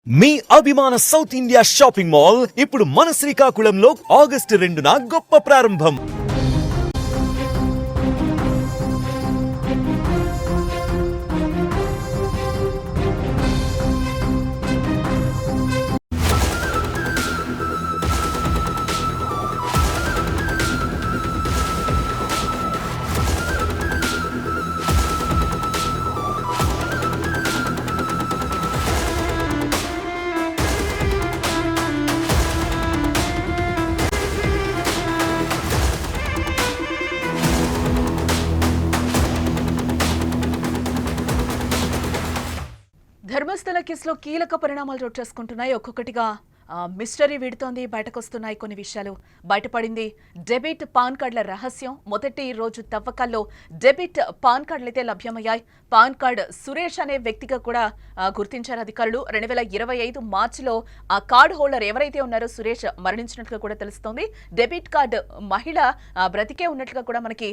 మీ అభిమాన south India shopping mall ఇప్పుడు మన శ్రీకాకుళంలో ఆగస్టు 2న గొప్ప ప్రారంభం. ధర్మస్థల కేసులో కీలక పరిణామాలు చోటు చేసుకుంటున్నాయి. ఒక్కొక్కటిగా మిస్టరీ వీడుతోంది, బయటకొస్తున్నాయి కొన్ని విషయాలు. బయటపడింది డెబిట్ పాన్ కార్డుల రహస్యం. మొదటి రోజు తవ్వకాల్లో డెబిట్ పాన్ కార్డులు అయితే లభ్యమయ్యాయి. పాన్ కార్డు సురేష్ అనే వ్యక్తిగా కూడా గుర్తించారు అధికారులు. 2025 మార్చిలో ఆ కార్డు హోల్డర్ ఎవరైతే ఉన్నారో సురేష్ మరణించినట్లుగా కూడా తెలుస్తోంది. డెబిట్ కార్డు మహిళ బ్రతికే ఉన్నట్లుగా కూడా మనకి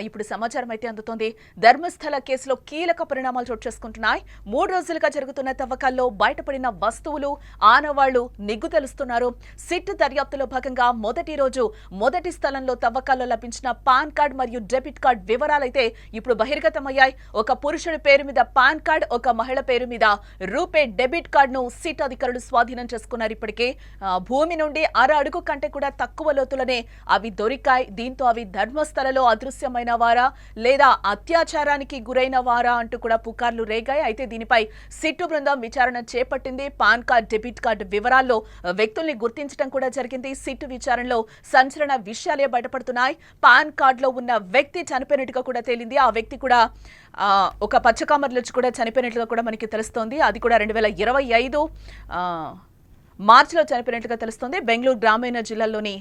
ఇప్పుడు సమాచారం అయితే అందుతోంది. ధర్మస్థల కేసులో కీలక పరిణామాలు చోటు చేసుకుంటున్నాయి. 3 రోజులుగా జరుగుతున్న తవ్వకాల్లో బయటపడిన వస్తువులు, ఆనవాళ్లు నిగ్గు తెలుస్తున్నారు. సిట్ దర్యాప్తులో భాగంగా మొదటి రోజు మొదటి స్థలంలో తవ్వకాల్లో లభించిన పాన్ కార్డ్ మరియు డెబిట్ కార్డ్ వివరాలైతే ఇప్పుడు బహిర్గతమయ్యాయి. ఒక పురుషుడి పేరు మీద పాన్ కార్డ్, ఒక మహిళ పేరు మీద రూపే డెబిట్ కార్డ్ ను సిట్ అధికారులు స్వాధీనం చేసుకున్నారు. ఇప్పటికే భూమి నుండి 1/2 అడుగు కంటే కూడా తక్కువ లోతులనే అవి దొరికాయి. దీంతో అవి ధర్మస్థలలో అదృశ్యమైన వారా లేదా అత్యాచారానికి గురైన వారా అంటూ కూడా పుకార్లు రేగాయి. అయితే దీనిపై సిట్టు బృందం విచారణ చేపట్టింది. పాన్ కార్డ్, డెబిట్ కార్డు వివరాల్లో వ్యక్తుల్ని గుర్తించడం కూడా జరిగింది. సిట్టు విచారణలో సంచలన విషయాలే బయటపడుతున్నాయి. పాన్ కార్డులో ఉన్న వ్యక్తి చనిపోయినట్టుగా కూడా తేలింది. ఆ వ్యక్తి కూడా ఒక పచ్చకామర్లో కూడా చనిపోయినట్లుగా కూడా మనకి తెలుస్తోంది. అది కూడా 2025 మార్చిలో చనిపోయినట్లుగా తెలుస్తోంది. బెంగళూరు గ్రామీణ జిల్లాలోని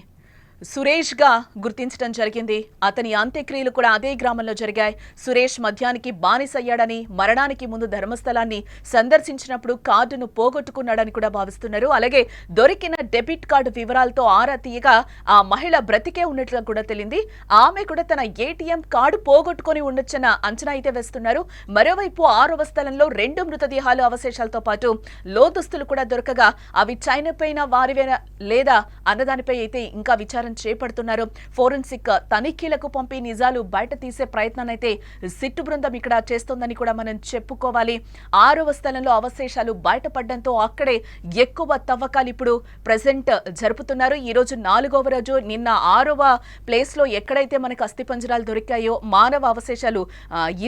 సురేష్ గా గుర్తించడం జరిగింది. అతని అంత్యక్రియలు కూడా అదే గ్రామంలో జరిగాయి. సురేష్ మద్యానికి బానిసయ్యాడని, మరణానికి ముందు ధర్మస్థలాన్ని సందర్శించినప్పుడు కార్డును పోగొట్టుకున్నాడని కూడా భావిస్తున్నారు. అలాగే దొరికిన డెబిట్ కార్డు వివరాలతో ఆరా తీయగా ఆ మహిళ బ్రతికే ఉన్నట్లుగా కూడా తెలిసింది. ఆమె కూడా తన ఏటీఎం కార్డు పోగొట్టుకుని ఉండొచ్చన్న అంచనా అయితే వేస్తున్నారు. మరోవైపు 6వ స్థలంలో 2 మృతదేహాలు అవశేషాలతో పాటు లోదుస్తులు కూడా దొరకగా అవి చనిపోయిన వారివేనా లేదా అన్నదానిపై అయితే ఇంకా విచారణ చేపడుతున్నారు. ఫోరెన్సిక్ తనిఖీలకు పంపి నిజాలు బయట తీసే ప్రయత్నాన్ని అయితే సిట్టు బృందం ఇక్కడ చేస్తోందని కూడా మనం చెప్పుకోవాలి. 6వ స్థలంలో అవశేషాలు బయటపడడంతో అక్కడే ఎక్కువ తవ్వకాలు ఇప్పుడు ప్రెసెంట్ జరుపుతున్నారు. ఈ రోజు 4వ రోజు. నిన్న 6వ ప్లేస్ లో ఎక్కడైతే మనకు అస్థిపంజరాలు దొరికాయో మానవ అవశేషాలు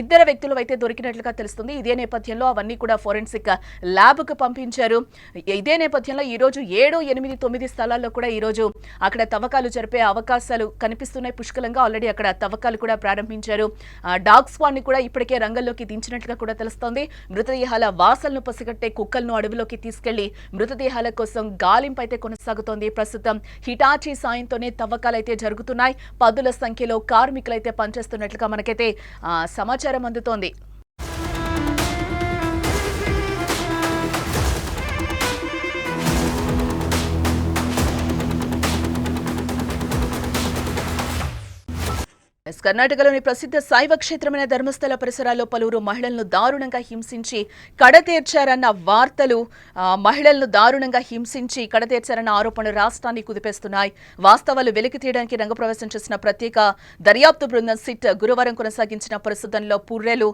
2 వ్యక్తులు అయితే దొరికినట్లుగా తెలుస్తుంది. ఇదే నేపథ్యంలో అవన్నీ కూడా ఫోరెన్సిక్ ల్యాబ్ కు పంపించారు. ఇదే నేపథ్యంలో ఈ రోజు 7, 8, 9 స్థలాల్లో కూడా ఈ రోజు అక్కడ తవ్వకాలు జరిపే అవకాశాలు కనిపిస్తున్నాయి పుష్కలంగా. ఆల్రెడీ అక్కడ తవ్వకాలు కూడా ప్రారంభించారు. డాగ్ స్క్వాడ్ ని కూడా ఇప్పటికే రంగంలోకి దించినట్లుగా కూడా తెలుస్తోంది. మృతదేహాల వాసనలు పసిగట్టే కుక్కలను అడవిలోకి తీసుకెళ్లి మృతదేహాల కోసం గాలింపు అయితే కొనసాగుతోంది. ప్రస్తుతం హిటాచీ సాయంతోనే తవ్వకాలు అయితే జరుగుతున్నాయి. పదుల సంఖ్యలో కార్మికులైతే పనిచేస్తున్నట్లుగా మనకైతే సమాచారం అందుతోంది. కర్ణాటకలోని ప్రసిద్ధ శైవ క్షేత్రమైన ధర్మస్థల పరిసరాల్లో పలువురు మహిళలను దారుణంగా హింసించి కడతీర్చారన్న వార్తలు, మహిళలను దారుణంగా హింసించి కడతీర్చారన్న ఆరోపణలు రాష్ట్రాన్ని కుదిపేస్తున్నాయి. వాస్తవాలు వెలికి తీయడానికి రంగప్రవేశం చేసిన ప్రత్యేక దర్యాప్తు బృందం సిట్ గురువారం కొనసాగించిన పరిశోధనలో పుర్రెలు,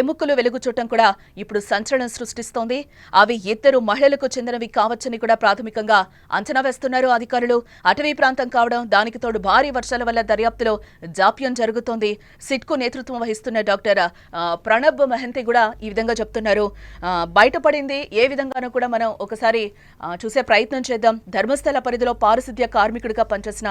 ఎముకలు వెలుగు చూడటం కూడా ఇప్పుడు సంచలనం సృష్టిస్తోంది. అవి 2 మహిళలకు చెందినవి కావచ్చని కూడా ప్రాథమికంగా అంచనా వేస్తున్నారు అధికారులు. అటవీ ప్రాంతం కావడం, దానికి తోడు భారీ వర్షాల వల్ల దర్యాప్తులో జాప్యం జరుగుతోంది. సిట్కు నేతృత్వం వహిస్తున్న డాక్టర్ ప్రణబ్ మహంతి కూడా ఈ విధంగా చెప్తున్నారు. బయటపడింది ఏ విధంగానూ కూడా మనం ఒకసారి చూసే ప్రయత్నం చేద్దాం. ధర్మస్థల పరిధిలో పారిశుద్ధ్య కార్మికుడిగా పనిచేసిన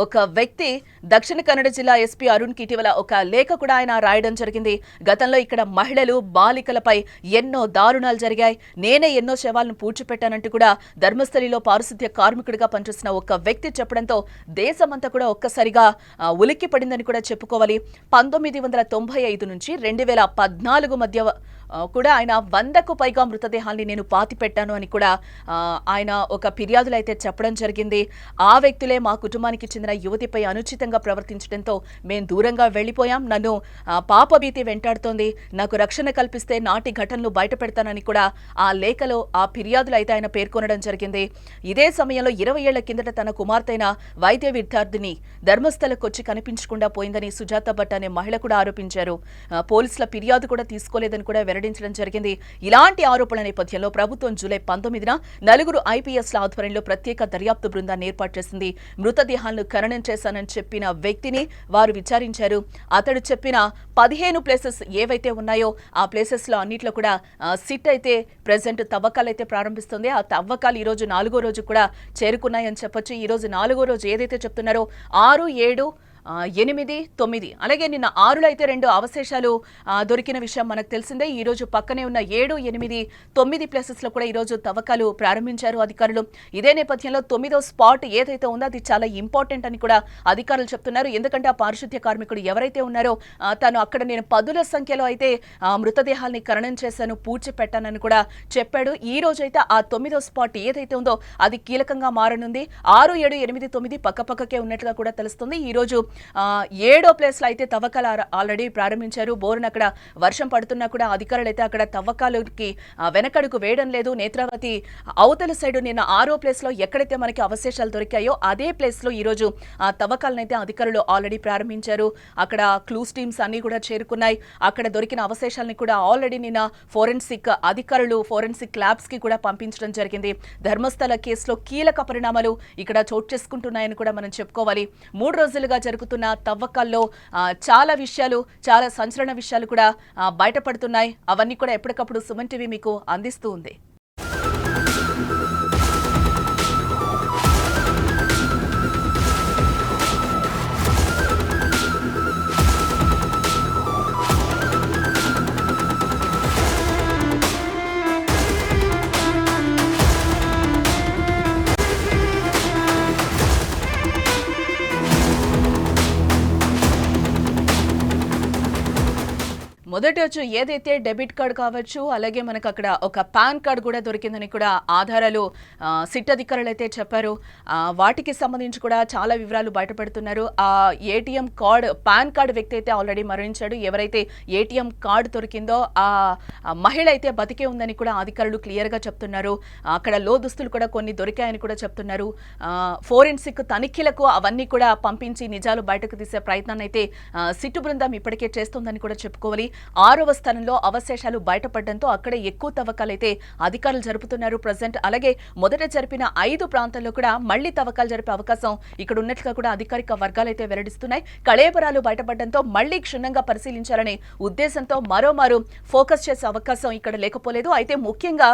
ఒక వ్యక్తి దక్షిణ కన్నడ జిల్లా ఎస్పీ అరుణ్ కి ఇటీవల ఒక లేఖ కూడా ఆయన రాయడం జరిగింది. గతంలో ఇక్కడ మహిళలు, బాలికలపై ఎన్నో దారుణాలు జరిగాయి, నేనే ఎన్నో శవాలను పూడ్చిపెట్టానంటూ కూడా ధర్మస్థలిలో పారిశుద్ధ్య కార్మికుడిగా పనిచేసిన ఒక వ్యక్తి చెప్పడంతో దేశమంతా కూడా ఒక్కసారిగా ఉలిక్కి పడిందని కూడా చెప్పుకోవాలి. 1995 నుంచి 2014 మధ్య కూడా ఆయన 100కు పైగా మృతదేహాల్ని నేను పాతిపెట్టాను అని కూడా ఆయన ఒక ఫిర్యాదులు అయితే చెప్పడం జరిగింది. ఆ వ్యక్తులే మా కుటుంబానికి చెందిన యువతిపై అనుచితంగా ప్రవర్తించడంతో మేము దూరంగా వెళ్లిపోయాం. నన్ను పాపభీతి వెంటాడుతోంది. నాకు రక్షణ కల్పిస్తే నాటి ఘటనలు బయట పెడతానని కూడా ఆ లేఖలో ఆ ఫిర్యాదులు అయితే ఆయన పేర్కొనడం జరిగింది. ఇదే సమయంలో 20 ఏళ్ల కిందట తన కుమార్తెన వైద్య విద్యార్థిని ధర్మస్థలకొచ్చి కనిపించకుండా పోయిందని సుజాత భట్ అనే మహిళ కూడా ఆరోపించారు. పోలీసుల ఫిర్యాదు కూడా తీసుకోలేదని కూడా వెల్లడించడం జరిగింది. ఇలాంటి ఆరోపణల నేపథ్యంలో ప్రభుత్వం జూలై 19న 4 ఐపీఎస్ల ఆధ్వర్యంలో ప్రత్యేక దర్యాప్తు బృందాన్ని ఏర్పాటు చేసింది. మృతదేహాలను ఖననం చేశానని చెప్పిన వ్యక్తిని వారు విచారించారు. అతడు చెప్పిన 15 ప్లేసెస్ ఏవైతే ఉన్నాయో ఆ ప్లేసెస్ లో అన్నిట్లో కూడా సిట్ అయితే ప్రెసెంట్ తవ్వకాలు అయితే ప్రారంభిస్తుంది. ఆ తవ్వకాలు ఈ రోజు 4వ రోజు కూడా చేరుకున్నాయని చెప్పొచ్చు. ఈ రోజు 4వ రోజు ఏదైతే చెప్తున్నారో 6, 7, 8, 9 అలాగే నిన్న 6లో అయితే 2 అవశేషాలు దొరికిన విషయం మనకు తెలిసిందే. ఈ రోజు పక్కనే ఉన్న 7, 8, 9 ప్లేసెస్ లో కూడా ఈ రోజు తవ్వకాలు ప్రారంభించారు అధికారులు. ఇదే నేపథ్యంలో 9వ స్పాట్ ఏదైతే ఉందో అది చాలా ఇంపార్టెంట్ అని కూడా అధికారులు చెప్తున్నారు. ఎందుకంటే ఆ పారిశుద్ధ్య కార్మికుడు ఎవరైతే ఉన్నారో తను అక్కడ నేను 10ల సంఖ్యలో అయితే మృతదేహాల్ని ఖననం చేశాను, పూడ్చి పెట్టానని కూడా చెప్పాడు. ఈ రోజు అయితే ఆ 9వ స్పాట్ ఏదైతే ఉందో అది కీలకంగా మారనుంది. 6, 7, 8, 9 పక్కపక్కకే ఉన్నట్లుగా కూడా తెలుస్తుంది. ఈ రోజు 7వ ప్లేస్ లో అయితే తవ్వకాలు ఆల్రెడీ ప్రారంభించారు. బోరున అక్కడ వర్షం పడుతున్నా కూడా అధికారులు అయితే అక్కడ తవ్వకాలకి వెనకడుగు వేయడం లేదు. నేత్రావతి అవతల సైడ్ నిన్న 6వ ప్లేస్ లో ఎక్కడైతే మనకి అవశేషాలు దొరికాయో అదే ప్లేస్ లో ఈ రోజు తవ్వకాలను అయితే అధికారులు ఆల్రెడీ ప్రారంభించారు. అక్కడ క్లూస్ టీమ్స్ అన్ని కూడా చేరుకున్నాయి. అక్కడ దొరికిన అవశేషాలని కూడా ఆల్రెడీ నిన్న ఫోరెన్సిక్ అధికారులు ఫోరెన్సిక్ ల్యాబ్స్ కి కూడా పంపించడం జరిగింది. ధర్మస్థల కేసులో కీలక పరిణామాలు ఇక్కడ చోటు చేసుకుంటున్నాయని కూడా మనం చెప్పుకోవాలి. 3 రోజులుగా జరుగుతున్న తవ్వకాల్లో చాలా విషయాలు, చాలా సంచలన విషయాలు కూడా బయటపడుతున్నాయి. అవన్నీ కూడా ఎప్పటికప్పుడు సుమన్ టీవీ మీకు అందిస్తూ ఉంది. మొదటి వచ్చి ఏదైతే డెబిట్ కార్డు కావచ్చు, అలాగే మనకు అక్కడ ఒక పాన్ కార్డు కూడా దొరికిందని కూడా ఆధారాలు సిట్ అధికారులు అయితే చెప్పారు. వాటికి సంబంధించి కూడా చాలా వివరాలు బయటపెడుతున్నారు. ఆ ఏటీఎం కార్డు పాన్ కార్డు వ్యక్తి అయితే ఆల్రెడీ మరణించాడు. ఎవరైతే ఏటీఎం కార్డు దొరికిందో ఆ మహిళ అయితే బతికే ఉందని కూడా అధికారులు క్లియర్ గా చెప్తున్నారు. అక్కడ లోదుస్తులు కూడా కొన్ని దొరికాయని కూడా చెప్తున్నారు. ఫోరెన్సిక్ తనిఖీలకు అవన్నీ కూడా పంపించి నిజాలు బయటకు తీసే ప్రయత్నాన్ని అయితే సిట్టు బృందం ఇప్పటికే చేస్తోందని కూడా చెప్పుకోవాలి. 6వ స్థానంలో అవశేషాలు బయటపడడంతో అక్కడే ఎక్కువ తవ్వకాలైతే అధికారులు జరుపుతున్నారు ప్రజెంట్. అలాగే మొదట జరిపిన 5 ప్రాంతాల్లో కూడా మళ్లీ తవ్వకాలు జరిపే అవకాశం ఇక్కడ ఉన్నట్లుగా కూడా అధికారిక వర్గాలైతే వెల్లడిస్తున్నాయి. కళేబరాలు బయటపడడంతో మళ్లీ క్షుణ్ణంగా పరిశీలించాలనే ఉద్దేశంతో మరోమారు ఫోకస్ చేసే అవకాశం ఇక్కడ లేకపోలేదు. అయితే ముఖ్యంగా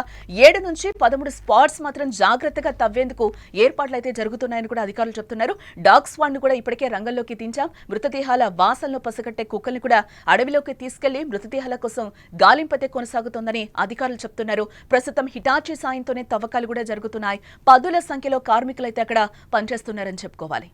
7 నుంచి 13 స్పాట్స్ మాత్రం జాగ్రత్తగా తవ్వేందుకు ఏర్పాట్లు అయితే జరుగుతున్నాయని కూడా అధికారులు చెప్తున్నారు. డాగ్ స్క్వాడ్ ను కూడా ఇప్పటికే రంగంలోకి దించాం. మృతదేహాల వాసనలు పసగట్టే కుక్కల్ని కూడా అడవిలోకి తీసుకెళ్లి మృతదేహాల కోసం గాలింపతే కొనసాగుతోందని అధికారులు చెప్తున్నారు. ప్రస్తుతం హిటాచీ సాయంతోనే తవ్వకాలు కూడా జరుగుతున్నాయి. 10ల సంఖ్యలో కార్మికులైతే అక్కడ పనిచేస్తున్నారని చెప్పుకోవాలి.